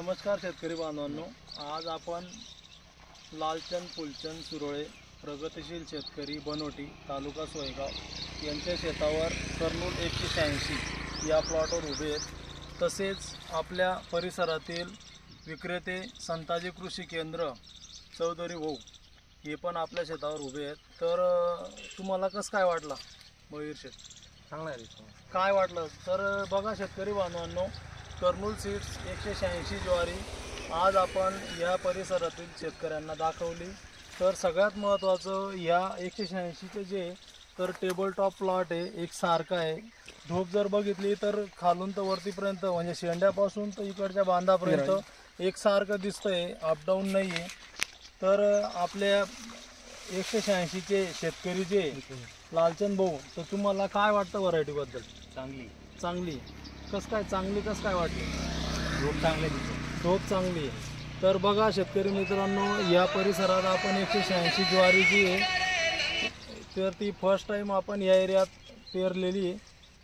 नमस्कार शेतकरी बांधवांनो, आज आपण लालचंद फुलचंद सुरोळे प्रगतिशील शेतकरी बनोटी तालुका सोयगाव यांच्या शेतावर कर्नूल 186 या प्लॉटवर उभे आहेत। तसेच आपल्या परिसरातील विक्रेते संताजी कृषी केंद्र चौधरी भाऊ हे पण आपल्या शेतावर उभे आहेत। तर तुम्हाला कसं काय वाटलं मयूर शेठ? चांगला आहे काय वाटलं? तर बघा शेतकरी बांधवांनो, कर्नूल सीड्स 186 ज्वारी आज आपण या परिसरातील शेतकऱ्यांना दाखवली। तर सगळ्यात महत्त्वाचं या 186चे जे तर टेबल टॉप प्लॉट आहे, एक सारखा आहे। ढोप जर बघितली तर खालून तर वरतीपर्यंत म्हणजे शेंड्यापासून तर इकडच्या बांधापर्यंत एक सारखं दिसतंय, अपडाऊन नाही आहे। तर आपल्या 186चे शेतकरी जे लालचंद भाऊ, तर तुम्हाला काय वाटतं व्हरायटीबद्दल? चांगली कसं काय? चांगली कसं काय वाटली? रोप चांगले दिसतो, ढोप चांगली आहे। तर बघा शेतकरी मित्रांनो, या परिसरात आपण 186 ज्वारी जी आहे तर ती फर्स्ट टाईम आपण या एरियात पेरलेली आहे।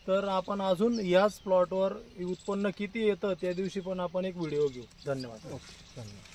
तर आपण अजून याच प्लॉटवर उत्पन्न किती येतं त्या दिवशी पण आपण एक व्हिडिओ घेऊ। धन्यवाद। धन्यवाद।